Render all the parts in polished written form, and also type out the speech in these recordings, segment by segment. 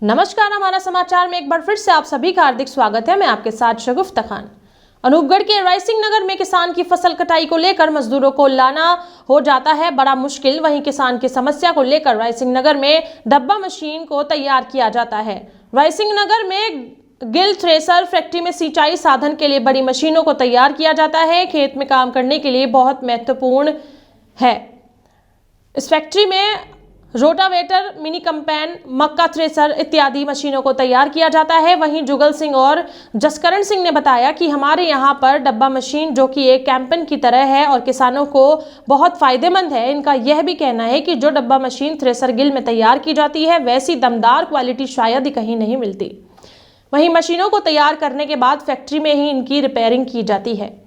नमस्कार, हमारा समाचार में एक बार फिर से आप सभी का हार्दिक स्वागत है। मैं आपके साथ शगुफ्ता खान। अनूपगढ़ के रायसिंह नगर में किसान की फसल कटाई को लेकर मजदूरों को लाना हो जाता है बड़ा मुश्किल। वहीं किसान की समस्या को लेकर रायसिंह नगर में डब्बा मशीन को तैयार किया जाता है। रायसिंह नगर में गिल थ्रेसर फैक्ट्री में सिंचाई साधन के लिए बड़ी मशीनों को तैयार किया जाता है। खेत में काम करने के लिए बहुत महत्वपूर्ण है। इस फैक्ट्री में रोटावेटर, मिनी कंपेन, मक्का थ्रेसर इत्यादि मशीनों को तैयार किया जाता है। वहीं जुगल सिंह और जसकरण सिंह ने बताया कि हमारे यहां पर डब्बा मशीन जो कि एक कैंपेन की तरह है और किसानों को बहुत फायदेमंद है। इनका यह भी कहना है कि जो डब्बा मशीन थ्रेसर गिल में तैयार की जाती है वैसी दमदार क्वालिटी शायद ही कहीं नहीं मिलती। वहीं मशीनों को तैयार करने के बाद फैक्ट्री में ही इनकी रिपेयरिंग की जाती है।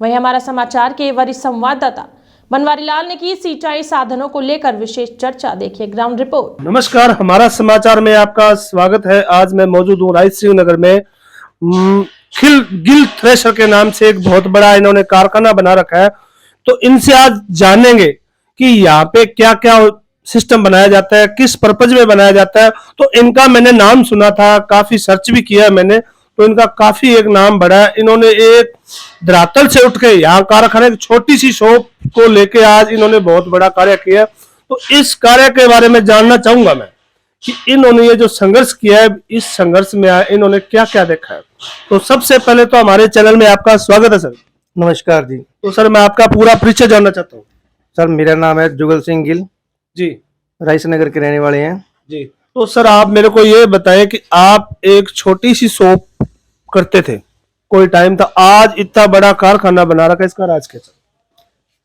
वहीं हमारा समाचार के वरिष्ठ संवाददाता बनवारी लाल ने की सिंचाई साधनों को लेकर विशेष चर्चा। देखिए ग्राउंड रिपोर्ट। नमस्कार, हमारा समाचार में आपका स्वागत है। आज मैं मौजूद हूँ रायसिंह नगर में। गिल थ्रेशर के नाम से एक बहुत बड़ा इन्होंने कारखाना बना रखा है। तो इनसे आज जानेंगे कि यहाँ पे क्या क्या सिस्टम बनाया जाता है, किस पर्पज में बनाया जाता है। तो इनका मैंने नाम सुना था, काफी सर्च भी किया मैंने, तो इनका काफी एक नाम बढ़ा है। इन्होंने एक धरातल से उठ के यहाँ कारखाने की छोटी सी शॉप को लेके आज इन्होंने बहुत बड़ा कार्य किया। तो इस कार्य के बारे में जानना चाहूंगा मैं कि इन्होंने ये जो संघर्ष किया है, इस संघर्ष में इन्होंने क्या क्या देखा है। तो सबसे पहले तो हमारे चैनल में आपका स्वागत है सर। नमस्कार जी। तो सर मैं आपका पूरा परिचय जानना चाहता हूँ। सर मेरा नाम है जुगल सिंह गिल जी, रायसिंह नगर के रहने वाले हैं जी। तो सर आप मेरे को ये बताएं कि आप एक छोटी सी शॉप करते थे, कोई टाइम था, आज इतना बड़ा कारखाना बना रखा है, इसका राज कैसा?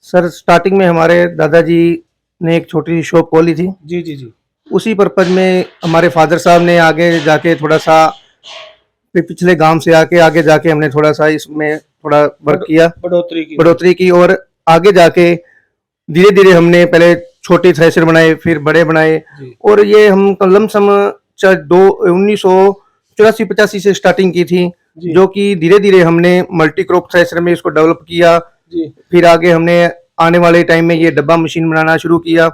सर स्टार्टिंग में हमारे दादाजी ने एक छोटी सी शॉप खोली थी। जी जी जी। उसी पर्पज में हमारे फादर साहब ने आगे जाके थोड़ा सा पिछले गांव से आगे जाके हमने थोड़ा सा इसमें थोड़ा वर्क किया, बढ़ोतरी की और आगे जाके धीरे धीरे हमने पहले छोटे थ्रेशर बनाए, फिर बड़े बनाए और ये हम लमसम 1984-85 से स्टार्टिंग की थी, जो कि धीरे धीरे हमने मल्टी क्रॉप थ्रेशर में इसको डेवलप किया। फिर आगे हमने आने वाले टाइम में ये डब्बा मशीन बनाना शुरू किया।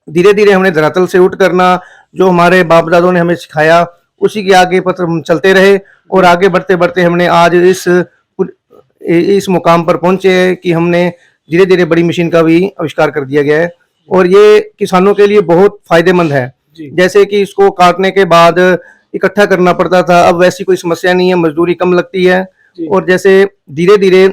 धीरे धीरे हमने धरातल से उठ करना, जो हमारे बाप दादों ने हमें सिखाया, उसी के आगे पत्र हम चलते रहे और आगे बढ़ते बढ़ते हमने आज इस मुकाम पर पहुंचे हैं कि हमने धीरे धीरे बड़ी मशीन का भी आविष्कार कर दिया गया है और ये किसानों के लिए बहुत फायदेमंद है। जैसे कि इसको काटने के बाद इकट्ठा करना पड़ता था, अब वैसी कोई समस्या नहीं है, मजदूरी कम लगती है और जैसे धीरे धीरे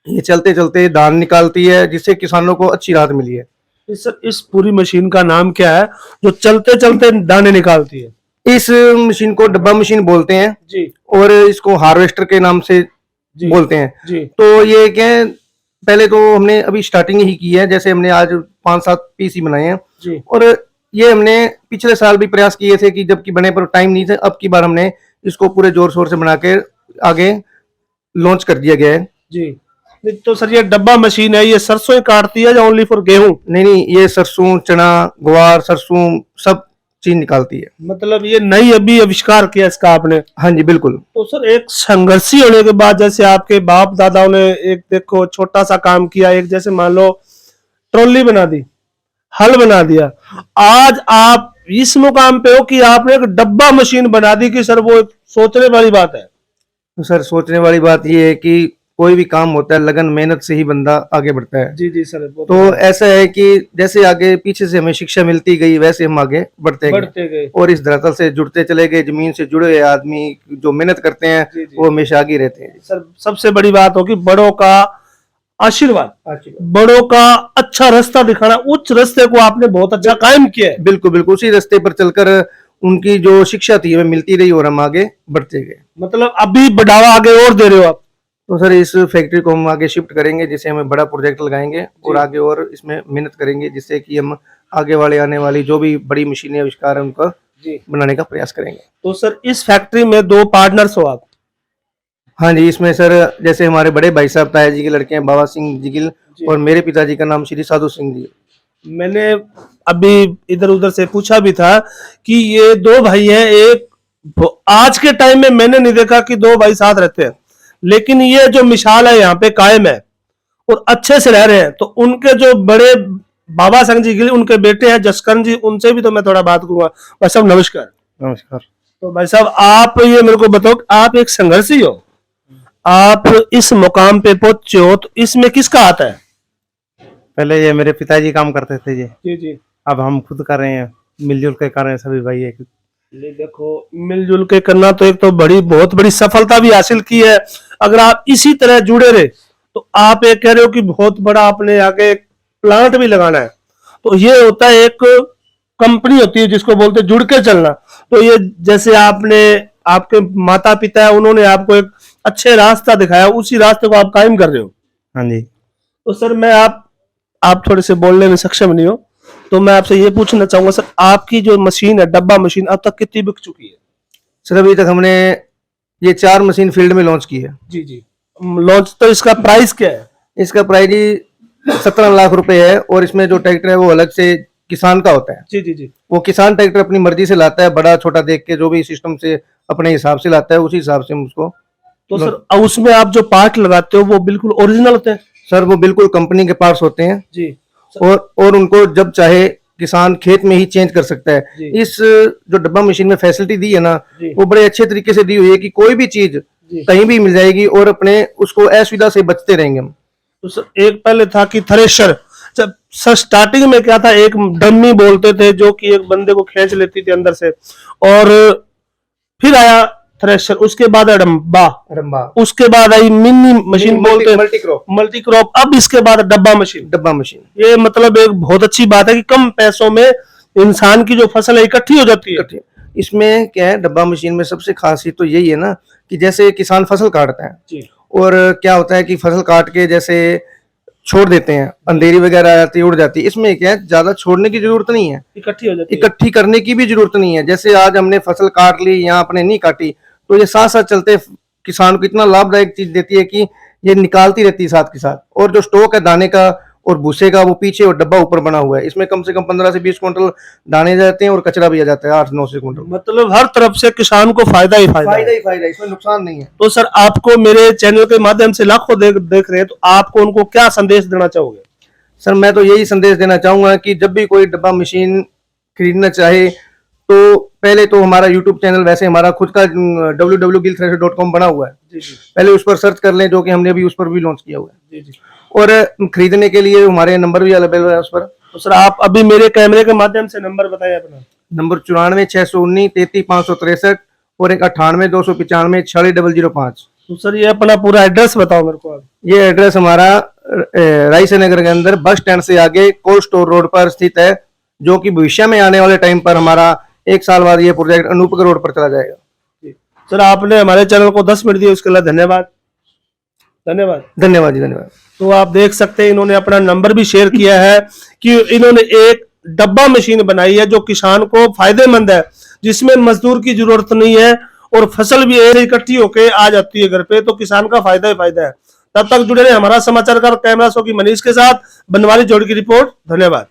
ये चलते चलते धान निकालती है, जिससे किसानों को अच्छी राहत मिली है। इस पूरी मशीन का नाम क्या है जो चलते चलते दाने निकालती है? इस मशीन को डब्बा मशीन बोलते हैं जी, और इसको हार्वेस्टर के नाम से बोलते हैं जी। तो ये क्या है, पहले तो हमने अभी स्टार्टिंग ही की है, जैसे हमने आज 5-7 पीस ही बनाए हैं जी। और ये हमने पिछले साल भी प्रयास किए थे कि जबकि बने पर टाइम नहीं था, अब की बार हमने इसको पूरे जोर शोर से बना के आगे लॉन्च कर दिया गया है जी। तो सर ये डब्बा मशीन है, ये सरसों काटती है या ओनली फॉर गेहूं? नहीं, ये सरसों, चना, ग्वार, सरसों सब चीज निकालती है। मतलब ये नई अभी आविष्कार किया इसका आपने? हाँ जी बिल्कुल। तो सर एक संघर्षी होने के बाद, जैसे आपके बाप दादाओं ने एक देखो छोटा सा काम किया, एक जैसे मान लो ट्रॉली बना दी, हल बना दिया, आज आप इस मुकाम पे हो कि आपने एक डब्बा मशीन बना दी, कि सर वो एक सोचने वाली बात है। तो सर सोचने वाली बात ये है कि कोई भी काम होता है लगन मेहनत से ही बंदा आगे बढ़ता है। जी जी सर। तो ऐसा है कि जैसे आगे पीछे से हमें शिक्षा मिलती गई, वैसे हम आगे बढ़ते गए और इस धरातल से जुड़ते चले गए। जमीन से जुड़े हुए आदमी जो मेहनत करते हैं वो हमेशा आगे रहते हैं। सर सबसे बड़ी बात होगी बड़ों का आशीर्वाद, बड़ों का अच्छा रास्ता दिखाना, उच्च रास्ते को आपने बहुत अच्छा कायम किया है। बिल्कुल बिल्कुल, उसी रास्ते पर चलकर उनकी जो शिक्षा थी हमें मिलती रही और हम आगे बढ़ते गए। मतलब अभी बढ़ावा आगे और दे रहे हो आप? तो सर इस फैक्ट्री को हम आगे शिफ्ट करेंगे, जिससे हमें बड़ा प्रोजेक्ट लगाएंगे और आगे और इसमें मेहनत करेंगे, जिससे कि हम आगे वाले आने वाली जो भी बड़ी मशीनें आविष्कार है उनका बनाने का प्रयास करेंगे। तो सर इस फैक्ट्री में 2 पार्टनर्स हो आप? हाँ जी, इसमें सर जैसे हमारे बड़े भाई साहब ताया जी के लड़के हैं बाबा सिंह जी गिल और मेरे पिताजी का नाम श्री साधु सिंह जी। मैंने अभी इधर उधर से पूछा भी था कि ये 2 भाई हैं। एक आज के टाइम में मैंने नहीं देखा कि 2 भाई साथ रहते हैं, लेकिन ये जो मिसाल है यहाँ पे कायम है और अच्छे से रह रहे हैं। तो उनके जो बड़े बाबा सिंह जी गिल, उनके बेटे हैं जसकरण जी, उनसे भी तो मैं थोड़ा बात करूंगा। भाई साहब नमस्कार। नमस्कार। तो भाई साहब, आप ये मेरे को बताओ, आप एक संघर्षी हो, आप इस मुकाम पे पहुंचे हो, तो इसमें किसका हाथ है? पहले ये मेरे पिताजी काम करते थे जी, जी। अब हम खुद कर रहे हैं, मिलजुल के कर रहे हैं सभी भाई एक। ये देखो, मिलजुल के करना तो एक तो बहुत बड़ी सफलता भी हासिल की है। अगर आप इसी तरह जुड़े रहे, तो आप ये कह रहे हो कि बहुत बड़ा आपने आगे प्लांट भी लगाना है। तो ये होता है, एक कंपनी होती है जिसको बोलते हैं जुड़ के चलना। तो ये जैसे आपने, आपके माता पिता है, उन्होंने आपको एक अच्छे रास्ता दिखाया, उसी रास्ते को आप कायम कर रहे हो। हाँ जी। तो सर, मैं आप थोड़े से बोलने में सक्षम नहीं हो, तो मैं आपसे ये पूछना चाहूंगा सर, आपकी जो मशीन है, डब्बा मशीन, अब तक कितनी बिक चुकी है? सर अभी तक हमने ये 4 मशीन फील्ड में लॉन्च की है। जी। लॉन्च, तो इसका प्राइस क्या है? इसका प्राइस ही 17 लाख रुपए है, और इसमें जो ट्रैक्टर है वो अलग से किसान का होता है। जी। वो किसान ट्रैक्टर अपनी मर्जी से लाता है, बड़ा छोटा देख के जो भी सिस्टम से अपने हिसाब से लाता है, उसी हिसाब से हम उसको। तो सर, उसमें आप जो पार्ट लगाते हो वो बिल्कुल ओरिजिनल होते हैं? सर वो बिल्कुल कंपनी के पार्ट्स होते हैं जी। और उनको जब चाहे किसान खेत में ही चेंज कर सकता है। जी। इस जो डब्बा मशीन में फैसिलिटी दी है ना, जी। वो बड़े अच्छे तरीके से दी हुई है कि कोई भी चीज जी। कहीं भी मिल जाएगी और अपने उसको असुविधा से बचते रहेंगे हम। तो सर, एक पहले था कि थ्रेशर, जब सर स्टार्टिंग में क्या था, एक डम्मी बोलते थे जो कि एक बंदे को खींच लेती थी अंदर से, और फिर आया थ्रेशर, उसके बाद रंबा, उसके बाद आई मिनी मशीन बोलते हैं, मल्टी क्रॉप, अब इसके बाद डब्बा मशीन। ये मतलब एक बहुत अच्छी बात है कि कम पैसों में इंसान की जो फसल है इकट्ठी हो जाती है। इसमें क्या है, डब्बा मशीन में सबसे खासियत तो यही है ना कि जैसे किसान फसल काटता है जी। और क्या होता है कि फसल काट के जैसे छोड़ देते हैं, अंधेरी वगैरह आ जाती है, उड़ जाती है। इसमें क्या है, ज्यादा छोड़ने की जरूरत नहीं है, इकट्ठी हो जाती है, इकट्ठी करने की भी जरूरत नहीं है। जैसे आज हमने फसल काट ली या आपने नहीं काटी, तो ये साथ साथ चलते किसान को इतना लाभदायक चीज देती है कि ये निकालती रहती है साथ के साथ। और जो स्टॉक है दाने का और भूसे का, वो पीछे और डब्बा ऊपर बना हुआ है। इसमें कम से कम 15 से 20 क्विंटल दाने जाते हैं और कचरा भी आ जाता है 8-9 से क्विंटल। मतलब हर तरफ से किसान को फायदा ही फायदा है। इसमें नुकसान नहीं है। तो सर, आपको मेरे चैनल के माध्यम से लाखों देख रहे हैं, तो आपको उनको क्या संदेश देना चाहोगे? सर मैं तो यही संदेश देना चाहूंगा कि जब भी कोई डब्बा मशीन खरीदना चाहे, तो पहले तो हमारा यूट्यूब चैनल, वैसे हमारा खुद का www.gilthresher.com बना हुआ है, पहले उस पर सर्च कर लें, जो कि हमने अभी उस पर भी लॉन्च किया हुआ है। और खरीदने के लिए हमारे नंबर भी अवेलेबल है उस पर। तो सर, आप अभी मेरे कैमरे के माध्यम से नंबर बताइए अपना। नंबर 94 619 33 563 और एक 98 295 46 005। तो सर, ये अपना पूरा एड्रेस बताओ मेरे को आप। ये एड्रेस हमारा रायसे नगर के अंदर बस स्टैंड से आगे कोल्ड स्टोर रोड पर स्थित है, जो कि भविष्य में आने वाले टाइम पर हमारा 1 साल बाद ये प्रोजेक्ट अनूपगढ़ रोड पर चला जाएगा। सर, आपने हमारे चैनल को 10 मिनट दिए, उसके लिए धन्यवाद। धन्यवाद जी, धन्यवाद। तो आप देख सकते हैं, इन्होंने अपना नंबर भी शेयर किया है कि इन्होंने एक डब्बा मशीन बनाई है जो किसान को फायदेमंद है, जिसमें मजदूर की जरूरत नहीं है और फसल भी इकट्ठी होके आ जाती है घर पे, तो किसान का फायदा ही फायदा है। तब तक जुड़े रहे हमारा समाचार का कैमरा शो की मनीष के साथ। बनवारी जोड़ की रिपोर्ट। धन्यवाद।